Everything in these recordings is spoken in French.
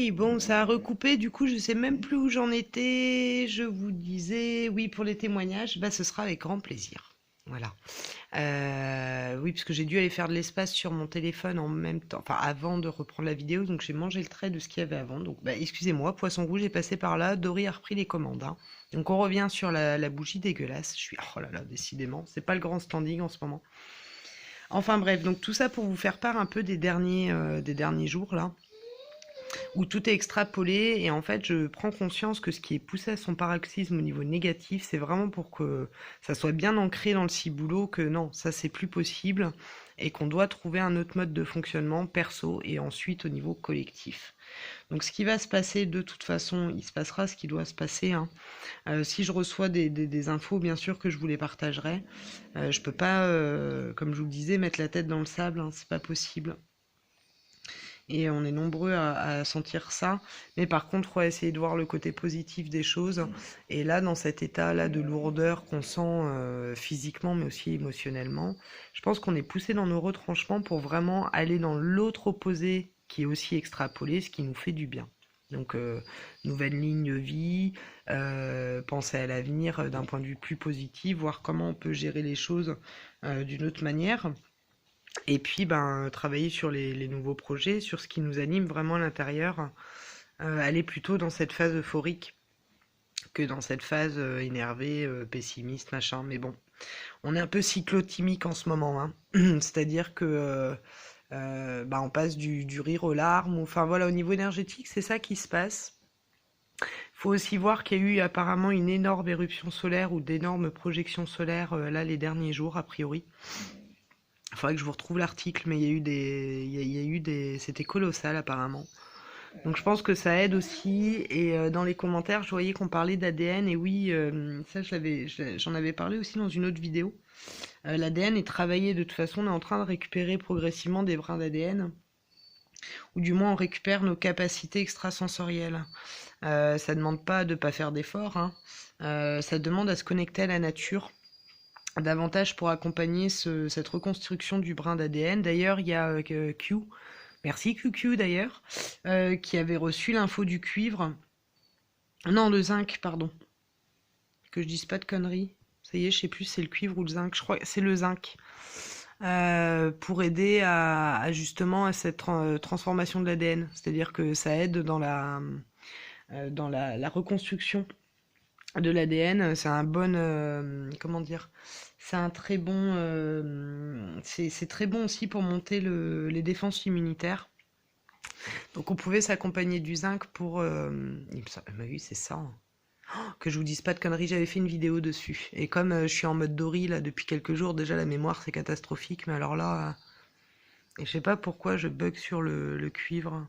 Oui, bon, ça a recoupé, du coup, je sais même plus où j'en étais. Je vous disais, oui, pour les témoignages, bah, ce sera avec grand plaisir. Voilà. Oui, parce que j'ai dû aller faire de l'espace sur mon téléphone en même temps, enfin avant de reprendre la vidéo, donc j'ai mangé le trait de ce qu'il y avait avant. Donc, bah, excusez-moi, Poisson Rouge est passé par là, Dory a repris les commandes, hein. Donc on revient sur la bougie dégueulasse. Oh là là, décidément, c'est pas le grand standing en ce moment. Enfin bref, donc tout ça pour vous faire part un peu des derniers jours là où tout est extrapolé et en fait je prends conscience que ce qui est poussé à son paroxysme au niveau négatif, c'est vraiment pour que ça soit bien ancré dans le ciboulot que non, ça c'est plus possible et qu'on doit trouver un autre mode de fonctionnement perso et ensuite au niveau collectif. Donc ce qui va se passer de toute façon, il se passera ce qui doit se passer, hein. Si je reçois des infos, bien sûr que je vous les partagerai. Je peux pas, comme je vous le disais, mettre la tête dans le sable, hein, c'est pas possible. Et on est nombreux à sentir ça. Mais par contre, il faut essayer de voir le côté positif des choses. Et là, dans cet état-là de lourdeur qu'on sent physiquement, mais aussi émotionnellement, je pense qu'on est poussé dans nos retranchements pour vraiment aller dans l'autre opposé qui est aussi extrapolé, ce qui nous fait du bien. Donc, nouvelle ligne de vie, penser à l'avenir d'un point de vue plus positif, voir comment on peut gérer les choses d'une autre manière. Et puis, ben, travailler sur les nouveaux projets, sur ce qui nous anime vraiment à l'intérieur, aller plutôt dans cette phase euphorique que dans cette phase énervée, pessimiste, machin. Mais bon, on est un peu cyclotimique en ce moment, hein. C'est-à-dire que bah, on passe du rire aux larmes. Enfin voilà, au niveau énergétique, c'est ça qui se passe. Il faut aussi voir qu'il y a eu apparemment une énorme éruption solaire ou d'énormes projections solaires là les derniers jours, a priori. Il faudrait que je vous retrouve l'article, mais il y a eu il y a eu des, c'était colossal apparemment. Donc je pense que ça aide aussi. Et dans les commentaires, je voyais qu'on parlait d'ADN. Et oui, ça j'en avais parlé aussi dans une autre vidéo. L'ADN est travaillé de toute façon. On est en train de récupérer progressivement des brins d'ADN, ou du moins on récupère nos capacités extrasensorielles. Ça demande pas de pas faire d'efforts, hein. Ça demande à se connecter à la nature davantage pour accompagner cette reconstruction du brin d'ADN. D'ailleurs, il y a Q, merci QQ d'ailleurs, qui avait reçu l'info du cuivre. Non, le zinc, pardon. Que je dise pas de conneries. Ça y est, je sais plus si c'est le cuivre ou le zinc. Je crois que c'est le zinc. Pour aider justement à cette transformation de l'ADN. C'est-à-dire que ça aide dans la reconstruction de l'ADN. C'est un bon... comment dire, c'est un très bon... c'est très bon aussi pour monter les défenses immunitaires. Donc on pouvait s'accompagner du zinc pour... bah oui, c'est ça, hein. Que je vous dise pas de conneries, j'avais fait une vidéo dessus. Et comme je suis en mode Dory là depuis quelques jours, déjà la mémoire c'est catastrophique. Mais alors là, je sais pas pourquoi je bug sur le cuivre.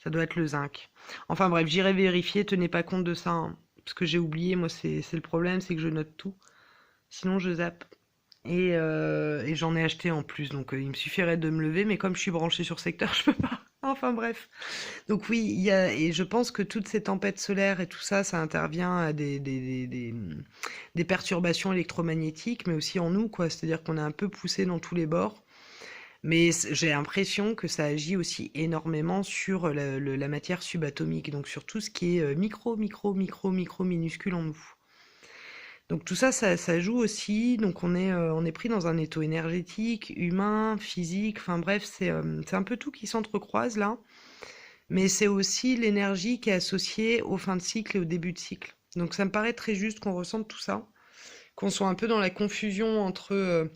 Ça doit être le zinc. Enfin bref, j'irai vérifier, tenez pas compte de ça, hein, parce que j'ai oublié, moi c'est le problème, c'est que je note tout. Sinon je zappe. Et j'en ai acheté en plus, donc il me suffirait de me lever, mais comme je suis branchée sur secteur, je peux pas. Enfin bref. Donc oui, et je pense que toutes ces tempêtes solaires et tout ça, ça intervient à des perturbations électromagnétiques, mais aussi en nous, quoi. C'est-à-dire qu'on est un peu poussé dans tous les bords. Mais j'ai l'impression que ça agit aussi énormément sur la matière subatomique, donc sur tout ce qui est micro minuscule en nous. Donc tout ça, ça joue aussi. Donc on est pris dans un étau énergétique, humain, physique. Enfin bref, c'est un peu tout qui s'entrecroise là. Mais c'est aussi l'énergie qui est associée aux fins de cycle et au début de cycle. Donc ça me paraît très juste qu'on ressente tout ça, qu'on soit un peu dans la confusion entre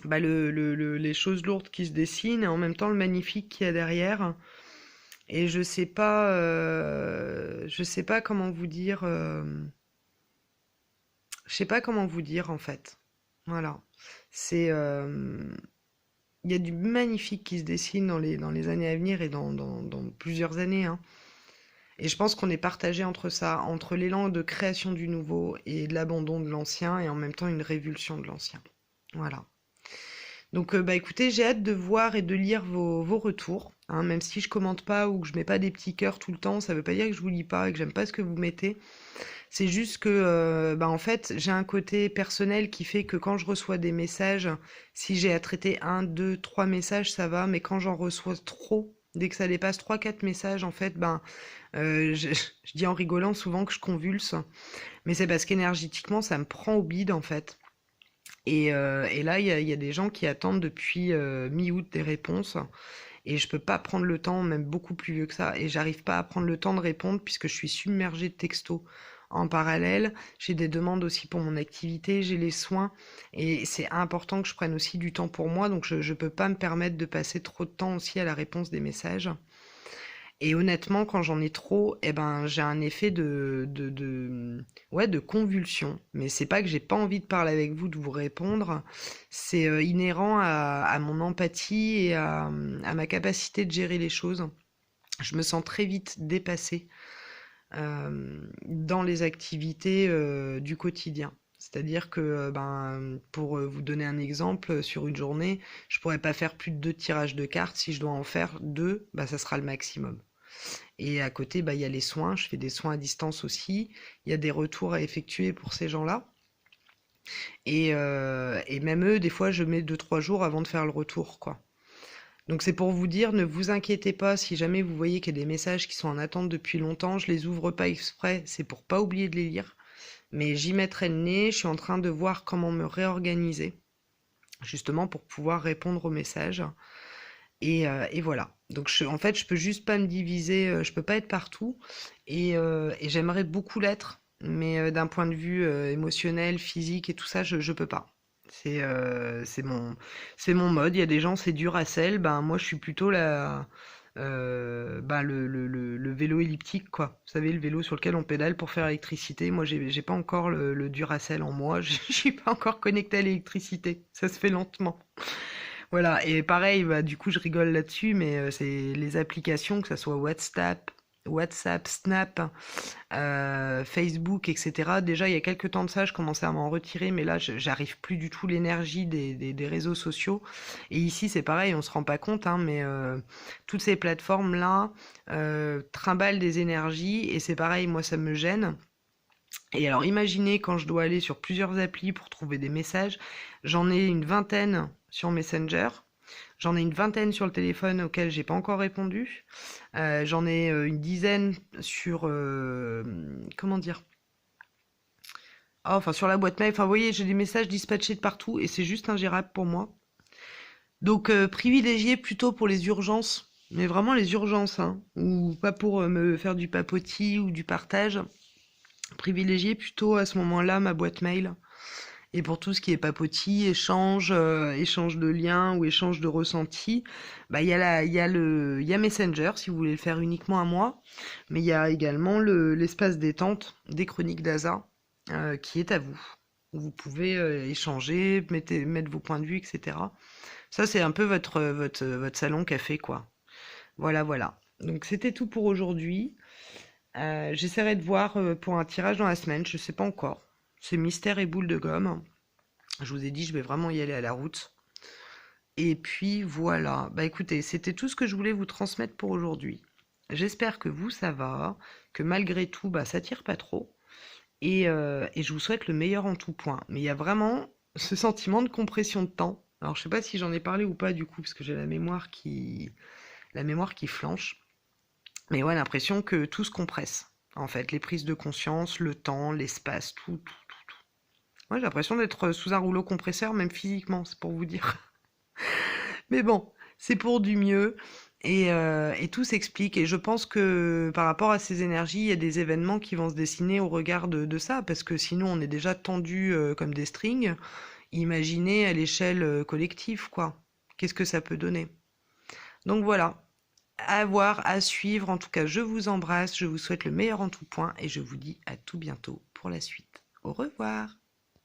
bah, les choses lourdes qui se dessinent et en même temps le magnifique qu'il y a derrière. Et je sais pas comment vous dire. Je sais pas comment vous dire en fait. Voilà. C'est, il y a du magnifique qui se dessine dans les années à venir et dans plusieurs années, hein. Et je pense qu'on est partagé entre ça, entre l'élan de création du nouveau et de l'abandon de l'ancien, et en même temps une révulsion de l'ancien. Voilà. Donc bah écoutez, j'ai hâte de voir et de lire vos retours, hein, même si je commente pas ou que je mets pas des petits cœurs tout le temps, ça veut pas dire que je vous lis pas et que j'aime pas ce que vous mettez. C'est juste que bah en fait, j'ai un côté personnel qui fait que quand je reçois des messages, si j'ai à traiter un, deux, trois messages, ça va, mais quand j'en reçois trop, Dès que ça dépasse 3-4 messages, en fait, ben, je dis en rigolant souvent que je convulse, mais c'est parce qu'énergétiquement, ça me prend au bide, en fait. Et là, il y a des gens qui attendent depuis mi-août des réponses. Et je peux pas prendre le temps, même beaucoup plus vieux que ça. Et j'arrive pas à prendre le temps de répondre puisque je suis submergée de textos. En parallèle, j'ai des demandes aussi pour mon activité, j'ai les soins. Et c'est important que je prenne aussi du temps pour moi. Donc je peux pas me permettre de passer trop de temps aussi à la réponse des messages. Et honnêtement, quand j'en ai trop, eh ben, j'ai un effet ouais, de convulsion. Mais c'est pas que j'ai pas envie de parler avec vous, de vous répondre. C'est inhérent à mon empathie et à ma capacité de gérer les choses. Je me sens très vite dépassée dans les activités du quotidien. C'est-à-dire que, pour vous donner un exemple, sur une journée, je pourrais pas faire plus de 2 tirages de cartes. Si je dois en faire 2, bah, ça sera le maximum. Et à côté, bah, il y a les soins. Je fais des soins à distance aussi. Il y a des retours à effectuer pour ces gens-là. Et même eux, des fois, je mets 2-3 jours avant de faire le retour, quoi. Donc c'est pour vous dire, ne vous inquiétez pas si jamais vous voyez qu'il y a des messages qui sont en attente depuis longtemps. Je les ouvre pas exprès, c'est pour pas oublier de les lire. Mais j'y mettrai le nez. Je suis en train de voir comment me réorganiser, justement pour pouvoir répondre aux messages. Et voilà. Donc en fait, je peux juste pas me diviser, je peux pas être partout. Et j'aimerais beaucoup l'être, mais d'un point de vue émotionnel, physique et tout ça, je peux pas. C'est mon mode. Il y a des gens, c'est dur à sel. Ben moi, je suis plutôt le vélo elliptique, quoi. Vous savez, le vélo sur lequel on pédale pour faire l'électricité. Moi, j'ai pas encore le Duracell en moi. Je suis pas encore connectée à l'électricité. Ça se fait lentement. Voilà, et pareil, bah, du coup, je rigole là-dessus, mais c'est les applications, que ça soit WhatsApp, Snap, Facebook, etc. Déjà, il y a quelques temps de ça, je commençais à m'en retirer, mais là, j'arrive plus du tout l'énergie des réseaux sociaux. Et ici, c'est pareil, on se rend pas compte, hein, mais toutes ces plateformes-là trimballent des énergies, et c'est pareil, moi, ça me gêne. Et alors, imaginez quand je dois aller sur plusieurs applis pour trouver des messages, j'en ai une vingtaine sur Messenger, j'en ai une vingtaine sur le téléphone auquel j'ai pas encore répondu, j'en ai une dizaine sur, comment dire, ah, enfin sur la boîte mail, enfin vous voyez, j'ai des messages dispatchés de partout et c'est juste ingérable pour moi. Donc, privilégier plutôt pour les urgences, mais vraiment les urgences, hein, ou pas pour me faire du papotis ou du partage. Privilégier plutôt à ce moment-là ma boîte mail. Et pour tout ce qui est papotis, échange de liens ou échange de ressentis, bah il y a Messenger si vous voulez le faire uniquement à moi, mais il y a également l'espace détente des Chroniques d'Asa qui est à vous. Où vous pouvez échanger, mettre vos points de vue, etc. Ça c'est un peu votre salon café, quoi. Voilà, voilà. Donc c'était tout pour aujourd'hui. J'essaierai de voir pour un tirage dans la semaine, je sais pas encore. C'est mystère et boule de gomme. Je vous ai dit, je vais vraiment y aller à la route. Et puis voilà. Bah écoutez, c'était tout ce que je voulais vous transmettre pour aujourd'hui. J'espère que vous, ça va, que malgré tout, bah ça tire pas trop. Et je vous souhaite le meilleur en tout point. Mais il y a vraiment ce sentiment de compression de temps. Alors je sais pas si j'en ai parlé ou pas du coup, parce que j'ai la mémoire qui flanche. Mais ouais, l'impression que tout se compresse. En fait, les prises de conscience, le temps, l'espace, tout, tout. Ouais, j'ai l'impression d'être sous un rouleau compresseur, même physiquement, c'est pour vous dire. Mais bon, c'est pour du mieux. Et tout s'explique. Et je pense que par rapport à ces énergies, il y a des événements qui vont se dessiner au regard de ça, parce que sinon on est déjà tendu comme des strings. Imaginez à l'échelle collective, quoi. Qu'est-ce que ça peut donner? Donc voilà, à voir, à suivre. En tout cas, je vous embrasse, je vous souhaite le meilleur en tout point et je vous dis à tout bientôt pour la suite. Au revoir.